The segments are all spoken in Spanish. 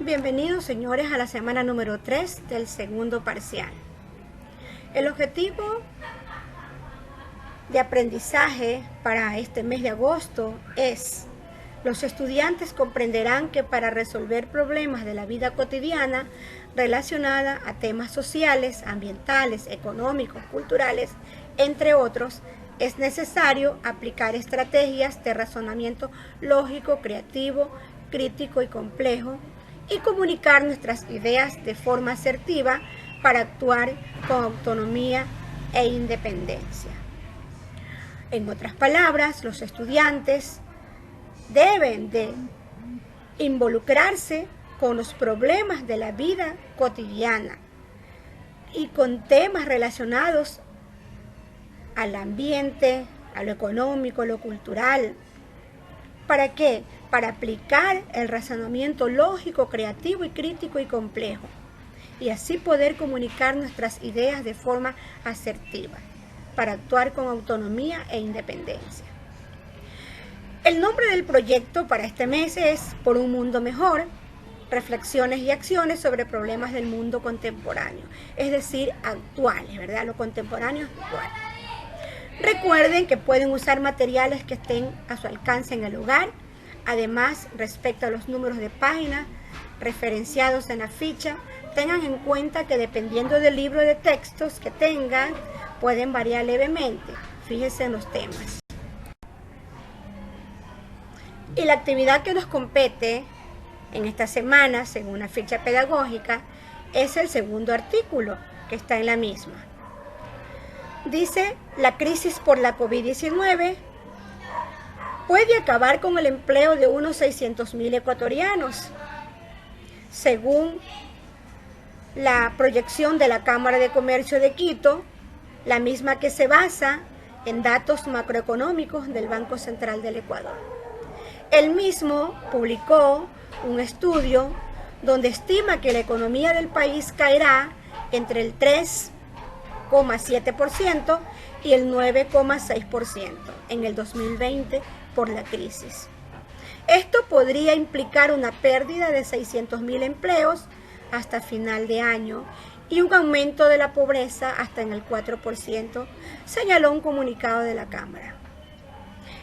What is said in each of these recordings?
Bienvenidos, señores, a la semana número 3 del segundo parcial. El objetivo de aprendizaje para este mes de agosto es: los estudiantes comprenderán que para resolver problemas de la vida cotidiana relacionada a temas sociales, ambientales, económicos, culturales, entre otros, es necesario aplicar estrategias de razonamiento lógico, creativo, crítico y complejo, y comunicar nuestras ideas de forma asertiva para actuar con autonomía e independencia. En otras palabras, los estudiantes deben de involucrarse con los problemas de la vida cotidiana y con temas relacionados al ambiente, a lo económico, a lo cultural. ¿Para qué? Para aplicar el razonamiento lógico, creativo y crítico y complejo, y así poder comunicar nuestras ideas de forma asertiva, para actuar con autonomía e independencia. El nombre del proyecto para este mes es Por un mundo mejor, reflexiones y acciones sobre problemas del mundo contemporáneo, es decir, actuales, ¿verdad? Lo contemporáneo es actual. Recuerden que pueden usar materiales que estén a su alcance en el hogar. Además, respecto a los números de página referenciados en la ficha, tengan en cuenta que dependiendo del libro de textos que tengan, pueden variar levemente. Fíjense en los temas. Y la actividad que nos compete en esta semana, según la ficha pedagógica, es el segundo artículo que está en la misma. Dice: la crisis por la COVID-19 puede acabar con el empleo de unos 600,000 ecuatorianos, según la proyección de la Cámara de Comercio de Quito, la misma que se basa en datos macroeconómicos del Banco Central del Ecuador. El mismo publicó un estudio donde estima que la economía del país caerá entre el 3,7% y el 9,6% en el 2020 por la crisis. Esto podría implicar una pérdida de 600,000 empleos hasta final de año y un aumento de la pobreza hasta en el 4%, señaló un comunicado de la Cámara.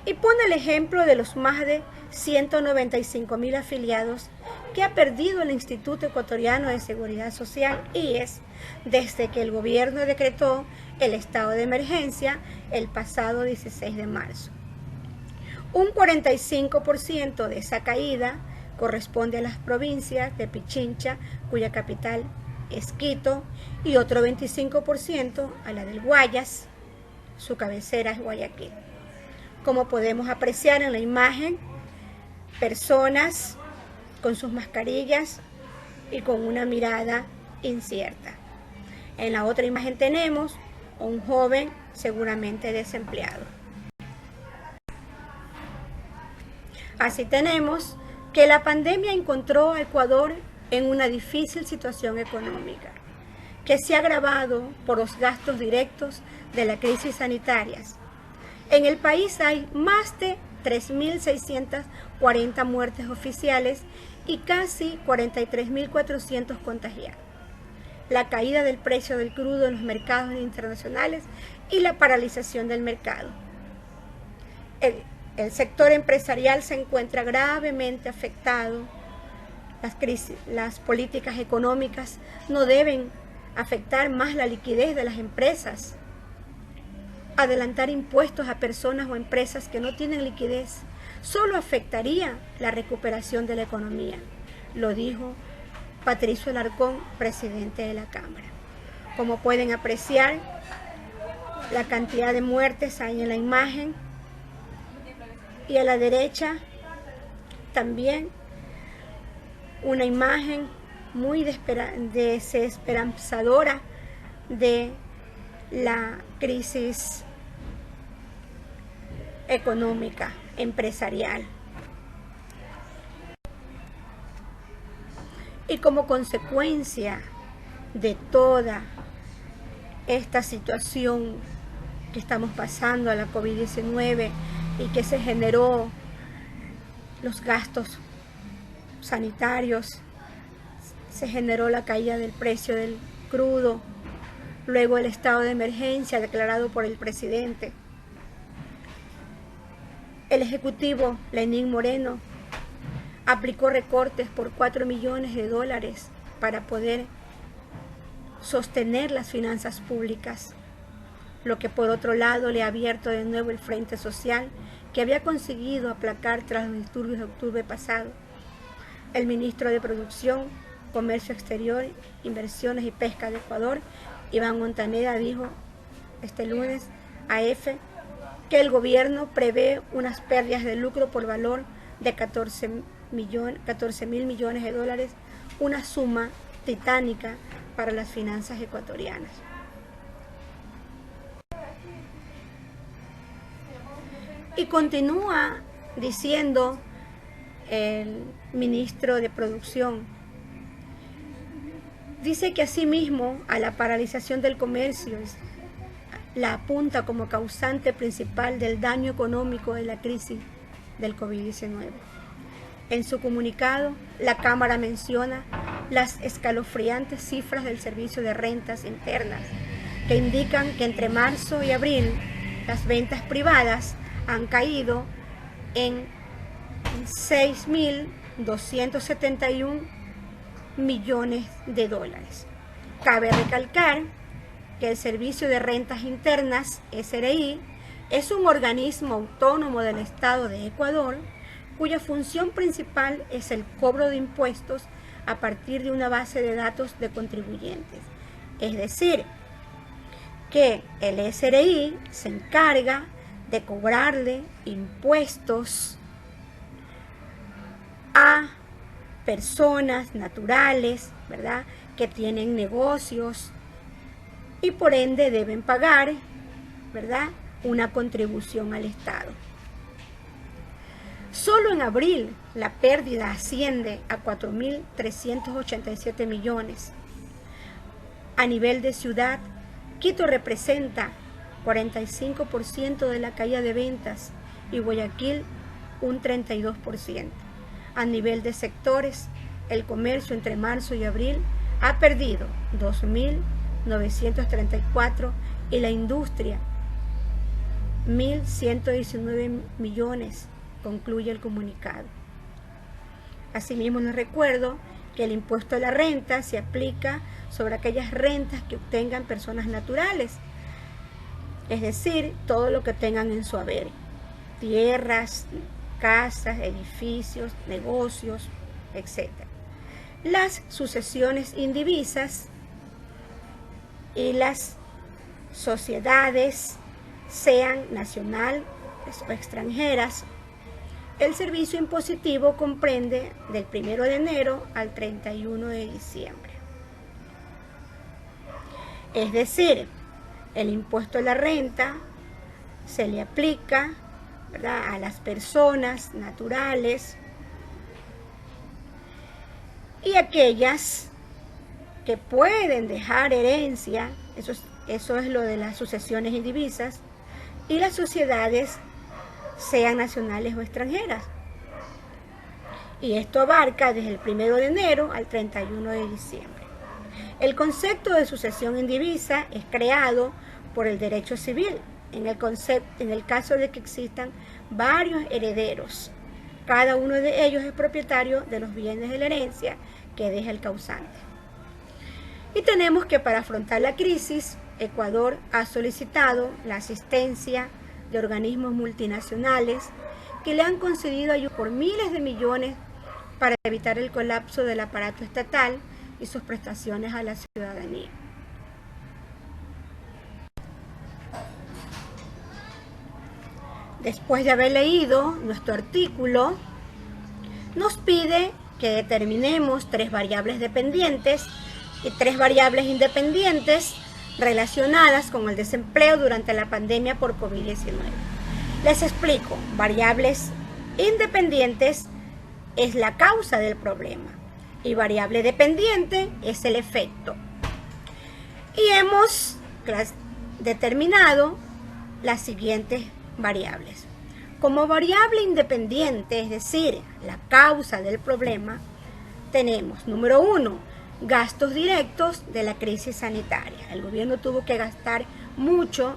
Y pone el ejemplo de los más de 195,000 afiliados que ha perdido el Instituto Ecuatoriano de Seguridad Social, IES, desde que el gobierno decretó el estado de emergencia el pasado 16 de marzo. Un 45% de esa caída corresponde a las provincias de Pichincha, cuya capital es Quito, y otro 25% a la del Guayas, su cabecera es Guayaquil. Como podemos apreciar en la imagen, personas con sus mascarillas y con una mirada incierta. En la otra imagen tenemos a un joven seguramente desempleado. Así tenemos que la pandemia encontró a Ecuador en una difícil situación económica, que se ha agravado por los gastos directos de la crisis sanitarias. En el país hay más de 3.640 muertes oficiales y casi 43.400 contagiados. La caída del precio del crudo en los mercados internacionales y la paralización del mercado. El sector empresarial se encuentra gravemente afectado. Las políticas económicas no deben afectar más la liquidez de las empresas. Adelantar impuestos a personas o empresas que no tienen liquidez solo afectaría la recuperación de la economía, lo dijo Patricio Alarcón, presidente de la Cámara. Como pueden apreciar, la cantidad de muertes hay en la imagen, y a la derecha también una imagen muy desesperanzadora de la crisis económica, empresarial. Y como consecuencia de toda esta situación que estamos pasando a la COVID-19 y que se generó los gastos sanitarios se generó la caída del precio del crudo, luego el estado de emergencia declarado por el presidente. El ejecutivo Lenín Moreno aplicó recortes por 4 millones de dólares para poder sostener las finanzas públicas, lo que por otro lado le ha abierto de nuevo el frente social que había conseguido aplacar tras los disturbios de octubre pasado. El ministro de Producción, Comercio Exterior, Inversiones y Pesca de Ecuador, Iván Montaneda, dijo este lunes a EFE que el gobierno prevé unas pérdidas de lucro por valor de 14 mil millones de dólares, una suma titánica para las finanzas ecuatorianas. Y continúa diciendo el ministro de Producción, dice que asimismo a la paralización del comercio la apunta como causante principal del daño económico de la crisis del COVID-19. En su comunicado, la Cámara menciona las escalofriantes cifras del Servicio de Rentas Internas, que indican que entre marzo y abril las ventas privadas han caído en 6.271 millones de dólares. Cabe recalcar que el Servicio de Rentas Internas, SRI, es un organismo autónomo del Estado de Ecuador, cuya función principal es el cobro de impuestos a partir de una base de datos de contribuyentes. Es decir, que el SRI se encarga de cobrarle impuestos a personas naturales, ¿verdad?, que tienen negocios y por ende deben pagar, ¿verdad?, una contribución al Estado. Solo en abril la pérdida asciende a 4.387 millones. A nivel de ciudad, Quito representa 45% de la caída de ventas y Guayaquil un 32%. A nivel de sectores, el comercio entre marzo y abril ha perdido 2.934 y la industria 1.119 millones, concluye el comunicado. Asimismo, les recuerdo que el impuesto a la renta se aplica sobre aquellas rentas que obtengan personas naturales, es decir, todo lo que tengan en su haber, tierras, casas, edificios, negocios, etc. Las sucesiones indivisas y las sociedades, sean nacionales o extranjeras, el servicio impositivo comprende del 1 de enero al 31 de diciembre. Es decir, el impuesto a la renta se le aplica, ¿verdad?, a las personas naturales y aquellas que pueden dejar herencia, eso es lo de las sucesiones indivisas, y las sociedades, sean nacionales o extranjeras. Y esto abarca desde el 1 de enero al 31 de diciembre. El concepto de sucesión indivisa es creado por el derecho civil, en el caso de que existan varios herederos. Cada uno de ellos es propietario de los bienes de la herencia que deja el causante. Y tenemos que para afrontar la crisis, Ecuador ha solicitado la asistencia de organismos multinacionales que le han concedido ayuda por miles de millones para evitar el colapso del aparato estatal y sus prestaciones a la ciudadanía. Después de haber leído nuestro artículo, nos pide que determinemos 3 variables dependientes y 3 variables independientes relacionadas con el desempleo durante la pandemia por COVID-19. Les explico. Variables independientes es la causa del problema y variable dependiente es el efecto. Y hemos determinado las siguientes variables. Como variable independiente, es decir, la causa del problema, tenemos, número 1, gastos directos de la crisis sanitaria. El gobierno tuvo que gastar mucho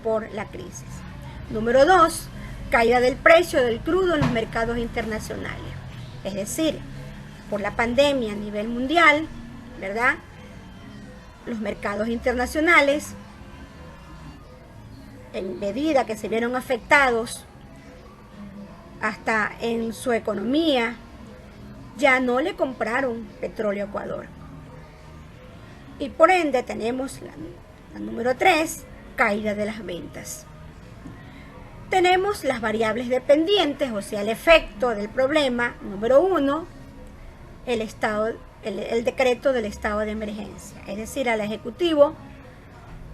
por la crisis. Número 2, caída del precio del crudo en los mercados internacionales. Es decir, por la pandemia a nivel mundial, ¿verdad? Los mercados internacionales, en medida que se vieron afectados hasta en su economía, ya no le compraron petróleo a Ecuador. Y por ende tenemos la número 3, caída de las ventas. Tenemos las variables dependientes, o sea, el efecto del problema. Número 1, el decreto del estado de emergencia. Es decir, al Ejecutivo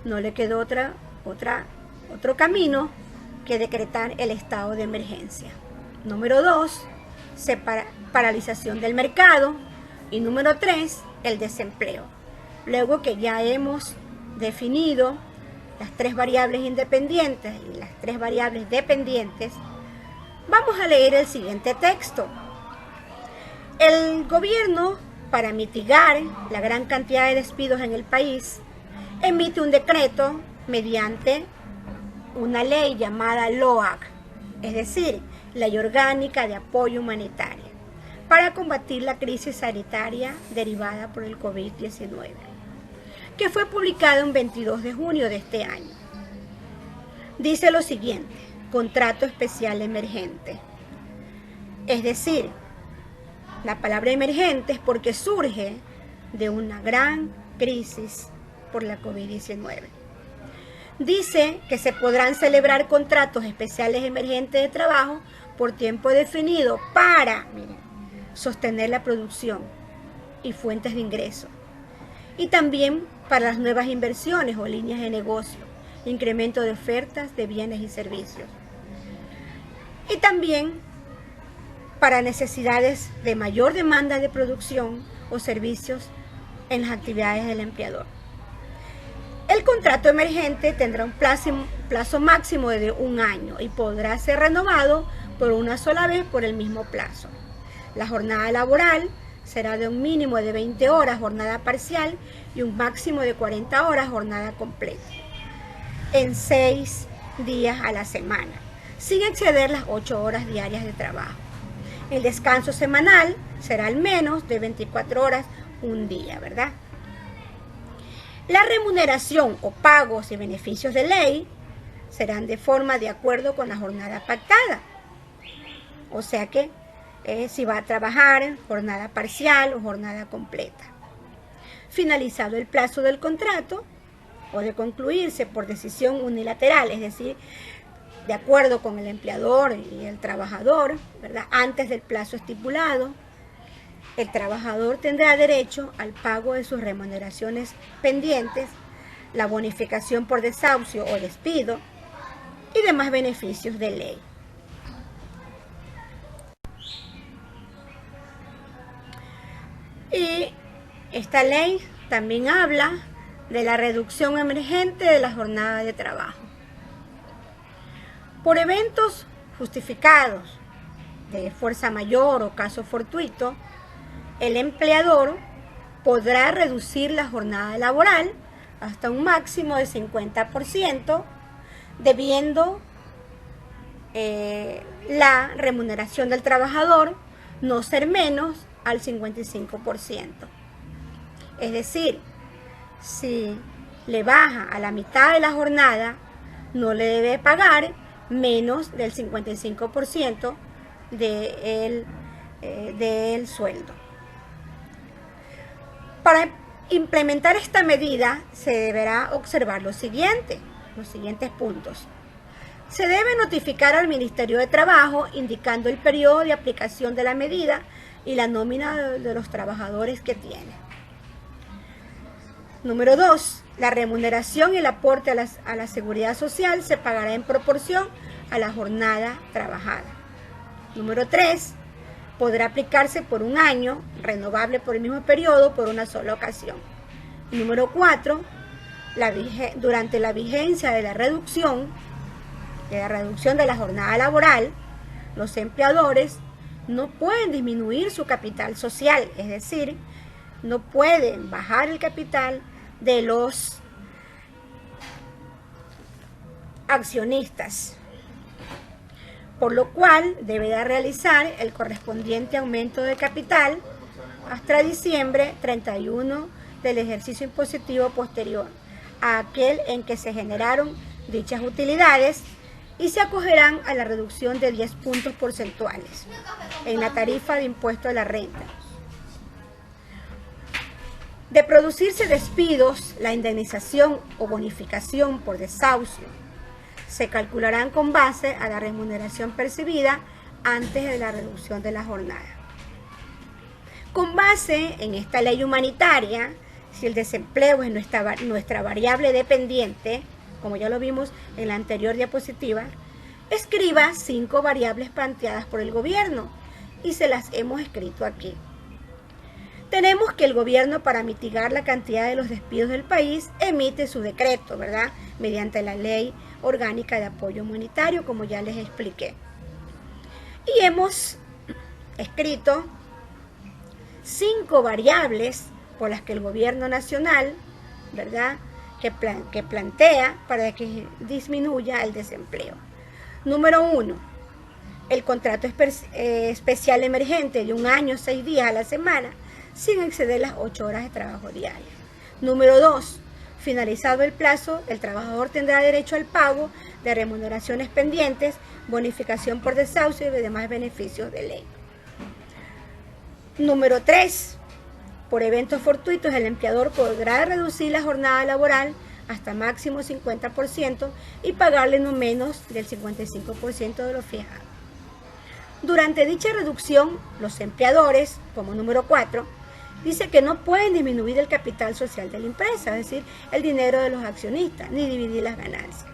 no le quedó otro camino que decretar el estado de emergencia. Número 2, paralización del mercado. Y número 3, el desempleo. Luego que ya hemos definido las 3 variables independientes y las 3 variables dependientes, vamos a leer el siguiente texto. El gobierno, para mitigar la gran cantidad de despidos en el país, emite un decreto mediante una ley llamada LOAC, es decir, Ley Orgánica de Apoyo Humanitario, para combatir la crisis sanitaria derivada por el COVID-19, que fue publicado el 22 de junio de este año. Dice lo siguiente: contrato especial emergente. Es decir, la palabra emergente es porque surge de una gran crisis por la COVID-19. Dice que se podrán celebrar contratos especiales emergentes de trabajo por tiempo definido para, sostener la producción y fuentes de ingreso. Y también para las nuevas inversiones o líneas de negocio, incremento de ofertas de bienes y servicios. Y también para necesidades de mayor demanda de producción o servicios en las actividades del empleador. El contrato emergente tendrá un plazo máximo de 1 año y podrá ser renovado por una sola vez por el mismo plazo. La jornada laboral será de un mínimo de 20 horas jornada parcial y un máximo de 40 horas jornada completa, en 6 días a la semana, sin exceder las 8 horas diarias de trabajo. El descanso semanal será al menos de 24 horas un día, ¿verdad? La remuneración o pagos y beneficios de ley serán de forma de acuerdo con la jornada pactada. O sea que si va a trabajar en jornada parcial o jornada completa. Finalizado el plazo del contrato, puede concluirse por decisión unilateral, es decir, de acuerdo con el empleador y el trabajador, ¿verdad? Antes del plazo estipulado, el trabajador tendrá derecho al pago de sus remuneraciones pendientes, la bonificación por desahucio o despido y demás beneficios de ley. Y esta ley también habla de la reducción emergente de la jornada de trabajo. Por eventos justificados de fuerza mayor o caso fortuito, el empleador podrá reducir la jornada laboral hasta un máximo de 50%, debiendo la remuneración del trabajador no ser menos al 55%. Es decir, si le baja a la mitad de la jornada, no le debe pagar menos del 55% del sueldo. Para implementar esta medida se deberá observar los siguientes puntos. Se debe notificar al Ministerio de Trabajo indicando el periodo de aplicación de la medida y la nómina de los trabajadores que tiene. Número 2. La remuneración y el aporte a la seguridad social se pagará en proporción a la jornada trabajada. Número 3. Podrá aplicarse por 1 año, renovable por el mismo periodo, por una sola ocasión. Número 4. Durante la vigencia de la reducción de la jornada laboral, los empleadores no pueden disminuir su capital social, es decir, no pueden bajar el capital de los accionistas, por lo cual deberá realizar el correspondiente aumento de capital hasta diciembre 31 del ejercicio impositivo posterior a aquel en que se generaron dichas utilidades, y se acogerán a la reducción de 10 puntos porcentuales en la tarifa de impuesto a la renta. De producirse despidos, la indemnización o bonificación por desahucio se calcularán con base a la remuneración percibida antes de la reducción de la jornada. Con base en esta ley humanitaria, si el desempleo es nuestra variable dependiente, como ya lo vimos en la anterior diapositiva, escriba 5 variables planteadas por el gobierno y se las hemos escrito aquí. Tenemos que el gobierno, para mitigar la cantidad de los despidos del país, emite su decreto, ¿verdad?, mediante la Ley Orgánica de Apoyo Humanitario, como ya les expliqué. Y hemos escrito 5 variables por las que el gobierno nacional, ¿verdad?, que plantea para que disminuya el desempleo. Número 1, el contrato especial emergente de 1 año, 6 días a la semana, sin exceder las 8 horas de trabajo diarias. Número 2, finalizado el plazo, el trabajador tendrá derecho al pago de remuneraciones pendientes, bonificación por desahucio y demás beneficios de ley. Número 3, por eventos fortuitos, el empleador podrá reducir la jornada laboral hasta máximo 50% y pagarle no menos del 55% de lo fijado. Durante dicha reducción, los empleadores, como número 4, dice que no pueden disminuir el capital social de la empresa, es decir, el dinero de los accionistas, ni dividir las ganancias.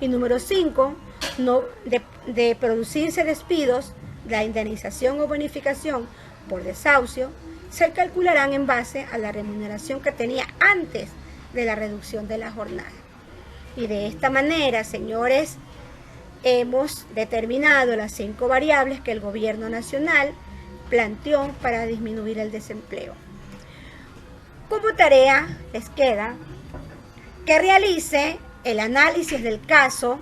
Y número 5, de producirse despidos, la indemnización o bonificación por desahucio se calcularán en base a la remuneración que tenía antes de la reducción de la jornada. Y de esta manera, señores, hemos determinado las 5 variables que el gobierno nacional planteó para disminuir el desempleo. Como tarea les queda que realice el análisis del caso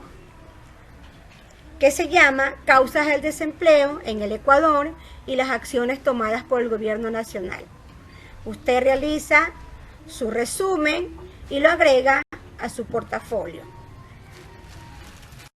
que se llama Causas del desempleo en el Ecuador y las acciones tomadas por el gobierno nacional. Usted realiza su resumen y lo agrega a su portafolio.